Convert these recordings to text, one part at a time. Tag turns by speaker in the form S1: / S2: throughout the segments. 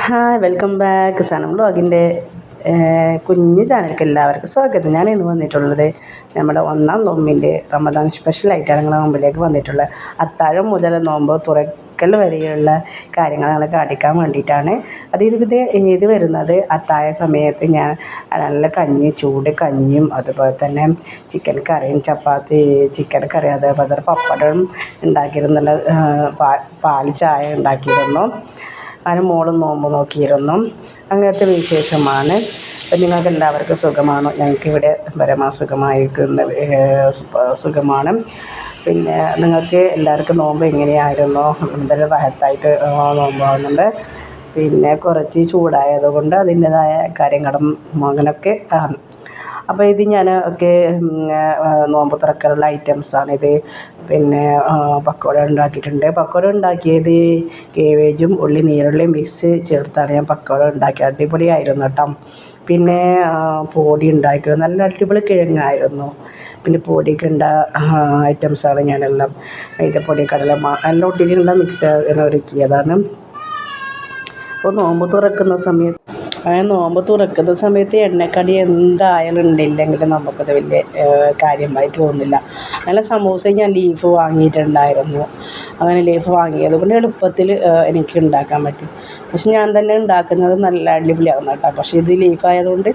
S1: Hi welcome back സനം വ്ളോഗിൻ്റെ കുഞ്ഞു ചാനലിലേക്ക് എല്ലാവർക്കും സ്വാഗതം. ഞാൻ ഇന്ന് വന്നിട്ടുള്ളത് നമ്മുടെ ഒന്നാം നോമ്പിൻ്റെ റമദാൻ സ്പെഷ്യലായിട്ടാണ് ഞങ്ങളുടെ നോമ്പിലേക്ക് വന്നിട്ടുള്ളത്. അത്താഴം മുതൽ നോമ്പ് തുറക്കൽ വരെയുള്ള കാര്യങ്ങൾ കാണിക്കാൻ വേണ്ടിയിട്ടാണ്. ഇത് വരുന്നത് അത്താഴ സമയത്ത് ഞാൻ നല്ല ചൂട് കഞ്ഞിയും അതുപോലെ തന്നെ ചിക്കൻ കറിയും ചിക്കൻ കറി അതേപോലെ തന്നെ പപ്പടം ഉണ്ടാക്കിയിരുന്നുള്ള പാൽ ചായ ഉണ്ടാക്കിയിരുന്നു. അതിന് മോളും നോമ്പ് നോക്കിയിരുന്നു. അങ്ങനത്തെ വിശേഷമാണ്. അപ്പം നിങ്ങൾക്ക് എല്ലാവർക്കും സുഖമാണോ? ഞങ്ങൾക്കിവിടെ പരമാസുഖമായിരിക്കുന്ന സുഖമാണ്. പിന്നെ നിങ്ങൾക്ക് എല്ലാവർക്കും നോമ്പ് എങ്ങനെയായിരുന്നു? എന്തെങ്കിലും റാഹത്തായിട്ട് നോമ്പാകുന്നുണ്ട്. പിന്നെ കുറച്ച് ചൂടായതുകൊണ്ട് അതിൻ്റേതായ കാര്യങ്ങളും അങ്ങനെയൊക്കെ ആണ്. അപ്പോൾ ഇത് ഞാൻ ഒക്കെ നോമ്പ് തുറക്കാനുള്ള ഐറ്റംസാണിത്. പിന്നെ പക്കോട ഉണ്ടാക്കിയിട്ടുണ്ട്. പക്കോട ഉണ്ടാക്കിയത് കേബേജും നീരുള്ളിയും മിക്സ് ചേർത്താണ് ഞാൻ പക്കോട ഉണ്ടാക്കിയത്. അടിപൊളിയായിരുന്നു കേട്ടോ. പിന്നെ പൊടി ഉണ്ടാക്കിയത് നല്ല അടിപൊളി കിഴങ്ങായിരുന്നു. പിന്നെ പൊടിയൊക്കെ ഐറ്റംസാണ് ഞാനെല്ലാം മൈദപ്പൊടി കടലമാവ് എല്ലാം ഒട്ടിയിട്ടുള്ള മിക്സ് ഒരുക്കിയതാണ്. അപ്പോൾ നോമ്പ് തുറക്കുന്ന സമയത്ത് എണ്ണക്കടി എന്തായാലും ഉണ്ടില്ലെങ്കിലും നമുക്കത് വലിയ കാര്യമായിട്ട് തോന്നില്ല. അങ്ങനെ സമൂസ ഞാൻ ലീഫ് വാങ്ങിയിട്ടുണ്ടായിരുന്നു. അങ്ങനെ ലീഫ് വാങ്ങിയത് കൊണ്ട് എളുപ്പത്തിൽ എനിക്ക് ഉണ്ടാക്കാൻ പറ്റും. പക്ഷെ ഞാൻ തന്നെ ഉണ്ടാക്കുന്നത് നല്ല അടിപൊളിയാകുന്നു കേട്ടോ. പക്ഷേ ഇത് ലീഫായതുകൊണ്ട്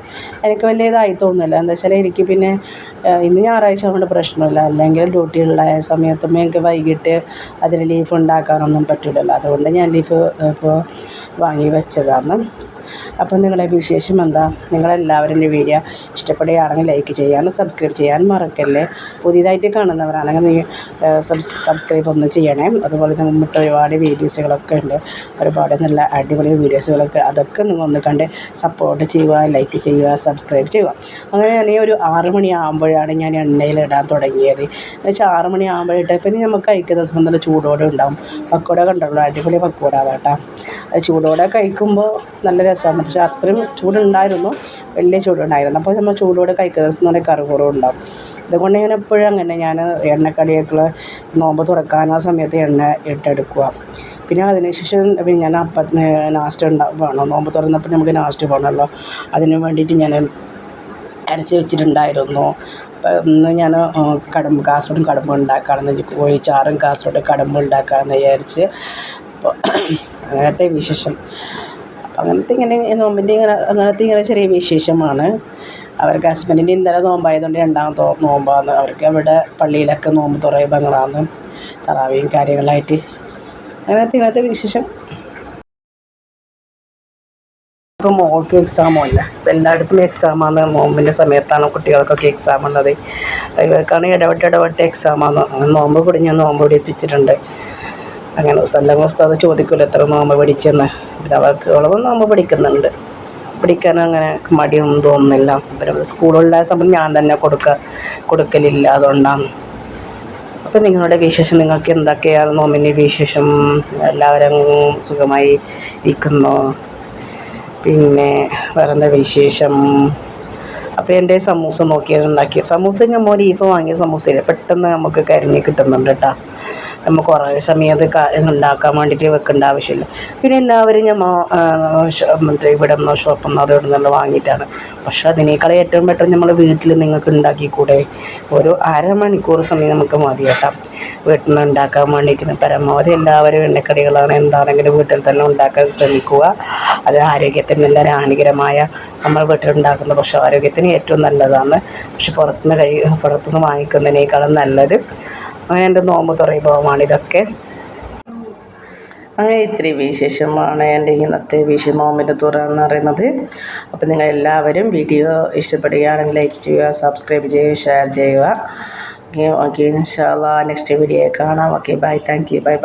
S1: എനിക്ക് വലിയ ഇതായി തോന്നുന്നില്ല. എന്താ വെച്ചാൽ എനിക്ക് പിന്നെ ഇന്ന് ഞായറാഴ്ച കൊണ്ട് പ്രശ്നമില്ല. അല്ലെങ്കിൽ ഡ്യൂട്ടിയുള്ള സമയത്തും എനിക്ക് വൈകിട്ട് അതിൽ ലീഫ് ഉണ്ടാക്കാനൊന്നും പറ്റില്ലല്ലോ. അതുകൊണ്ട് ഞാൻ ലീഫ് ഇപ്പോൾ വാങ്ങി വെച്ചതാണ്. അപ്പം നിങ്ങളെ വിശേഷം എന്താ? നിങ്ങളെല്ലാവരും എൻ്റെ വീഡിയോ ഇഷ്ടപ്പെടുകയാണെങ്കിൽ ലൈക്ക് ചെയ്യാനും സബ്സ്ക്രൈബ് ചെയ്യാനും മറക്കല്ലേ. പുതിയതായിട്ട് കാണുന്നവരാണെങ്കിൽ നീ സബ്സ്ക്രൈബ് ഒന്ന് ചെയ്യണേ. അതുപോലെ നമുക്ക് ഒരുപാട് വീഡിയോസുകളൊക്കെ ഉണ്ട്. ഒരുപാട് നല്ല അടിപൊളി വീഡിയോസുകളൊക്കെ അതൊക്കെ നിങ്ങൾ ഒന്ന് കണ്ട് സപ്പോർട്ട് ചെയ്യുക, ലൈക്ക് ചെയ്യുക, സബ്സ്ക്രൈബ് ചെയ്യുക. അങ്ങനെ ഞാൻ ഒരു 6 മണിയാകുമ്പോഴാണ് ഞാൻ എണ്ണയിലിടാൻ തുടങ്ങിയത്. എന്നുവെച്ചാൽ 6 മണിയാകുമ്പോഴിട്ട് പിന്നെ നമുക്ക് കഴിക്കുന്ന സമയം നല്ല ചൂടോടെ ഉണ്ടാകും. പക്കോട കണ്ടുള്ളൂ, അടിപൊളി പക്കോട കേട്ടോ. അത് ചൂടോടെ കഴിക്കുമ്പോൾ നല്ല രസമാണ്. പക്ഷേ അത്രയും ചൂടുണ്ടായിരുന്നു, വലിയ ചൂടുണ്ടായിരുന്നു. അപ്പോൾ നമ്മൾ ചൂടോടെ കഴിക്കുന്നത് നല്ല കറുകുറവും ഉണ്ടാകും. അതുകൊണ്ട് ഞാൻ എപ്പോഴും അങ്ങനെ ഞാൻ എണ്ണക്കടിയൊക്കെ നോമ്പ് തുറക്കാൻ ആ സമയത്ത് എണ്ണ ഇട്ടെടുക്കുക. പിന്നെ അതിനുശേഷം പിന്നെ ഞാൻ നാസ്റ്റ് വേണം. നോമ്പ് തുറന്നപ്പോൾ നമുക്ക് നാസ്റ്റ് വേണമല്ലോ. അതിന് വേണ്ടിയിട്ട് ഞാൻ അരച്ച് വെച്ചിട്ടുണ്ടായിരുന്നു. അപ്പം ഇന്ന് ഞാൻ കാസർഗോഡ് കടമ്പ് ഉണ്ടാക്കുകയാണെന്ന് കോഴിച്ചാറും കാസർഗോഡ് കടമ്പ് ഉണ്ടാക്കുകയാണെന്ന് വിചാരിച്ച്. അപ്പോൾ അങ്ങനത്തെ വിശേഷം അങ്ങനത്തെ ചെറിയ വിശേഷമാണ്. അവർക്ക് ഹസ്ബൻഡിൻ്റെ ഇന്നലെ നോമ്പായതുകൊണ്ട് രണ്ടാമത്തെ നോമ്പാണ് അവർക്ക്. അവിടെ പള്ളിയിലൊക്കെ നോമ്പ് തുറയുമ്പങ്ങളാണ് തറാവിയും കാര്യങ്ങളായിട്ട്. ഇങ്ങനത്തെ വിശേഷം. ഇപ്പോൾ മോൾക്ക് എക്സാമില്ല. ഇപ്പം എല്ലായിടത്തും എക്സാമാണ്. നോമ്പിൻ്റെ സമയത്താണ് കുട്ടികൾക്കൊക്കെ എക്സാം ഉള്ളത്. ഇവർക്കാണ് ഇടവിട്ട് എക്സാമാണ്. നോമ്പ് പിടിഞ്ഞ് നോമ്പ് പിടിപ്പിച്ചിട്ടുണ്ട്. അങ്ങനെ ഉസ്താദ് ചോദിക്കില്ല എത്ര നോമ്പ് പിടിച്ചെന്ന്. പിന്നെ അവൾക്ക് നോമ്പ് പിടിക്കാൻ അങ്ങനെ മടിയൊന്നും തോന്നുന്നില്ല. പിന്നെ സ്കൂളുള്ള സമയം ഞാൻ തന്നെ കൊടുക്കലില്ല, അതുകൊണ്ടാണ്. അപ്പം നിങ്ങളുടെ വിശേഷം, നിങ്ങൾക്ക് എന്തൊക്കെയാണ് നോമ്പിൻ്റെ വിശേഷം? എല്ലാവരും സുഖമായി ഇരിക്കുന്നു. പിന്നെ വേറെന്താ വിശേഷം? അപ്പോൾ എൻ്റെ സമൂസ നോക്കിയാൽ സമൂസ ഞാൻ ലീഫ് വാങ്ങിയ സമൂസയില്ല, പെട്ടെന്ന് നമുക്ക് കരിഞ്ഞ് കിട്ടുന്നുണ്ട് കേട്ടോ. നമ്മൾ കുറേ സമയം അത് ഉണ്ടാക്കാൻ വേണ്ടിയിട്ട് വെക്കേണ്ട ആവശ്യമില്ല. പിന്നെ എല്ലാവരും ഇവിടെ നിന്നോ ഷോപ്പിൽ നിന്നോ അത് ഇവിടെ വാങ്ങിയിട്ടാണ്. പക്ഷേ അതിനേക്കാൾ ഏറ്റവും പെട്ടെന്ന് നമ്മൾ വീട്ടിൽ നിങ്ങൾക്ക് ഉണ്ടാക്കിക്കൂടെ? ഒരു അരമണിക്കൂർ സമയം നമുക്ക് മതി കേട്ടോ വീട്ടിൽ നിന്ന് ഉണ്ടാക്കാൻ വേണ്ടിയിട്ട്. പരമാവധി എല്ലാവരും എണ്ണക്കടികളാണ് എന്താണെങ്കിലും വീട്ടിൽ തന്നെ ഉണ്ടാക്കാൻ ശ്രമിക്കുക. അത് ആരോഗ്യത്തിന് നല്ല ഹാനികരമായ നമ്മൾ വീട്ടിലുണ്ടാക്കുന്ന പക്ഷേ ആരോഗ്യത്തിന് ഏറ്റവും നല്ലതാണ്. പക്ഷെ പുറത്തുനിന്ന് വാങ്ങിക്കുന്നതിനേക്കാളും നല്ലത്. അങ്ങനെ എൻ്റെ നോമ്പ് തുറയുമ്പോഴാണ് ഇതൊക്കെ. അങ്ങനെ ഇത്രയും വിശേഷമാണ് എൻ്റെ ഇന്നത്തെ നോമ്പിൻ്റെ തുറ എന്ന് പറയുന്നത്. അപ്പോൾ നിങ്ങൾ എല്ലാവരും വീഡിയോ ഇഷ്ടപ്പെടുകയാണെങ്കിൽ ലൈക്ക് ചെയ്യുക, സബ്സ്ക്രൈബ് ചെയ്യുക, ഷെയർ ചെയ്യുക. ഓക്കെ ഇൻഷാ അല്ലാഹ് നെക്സ്റ്റ് വീഡിയോ കാണാം. Okay bye, thank you, by.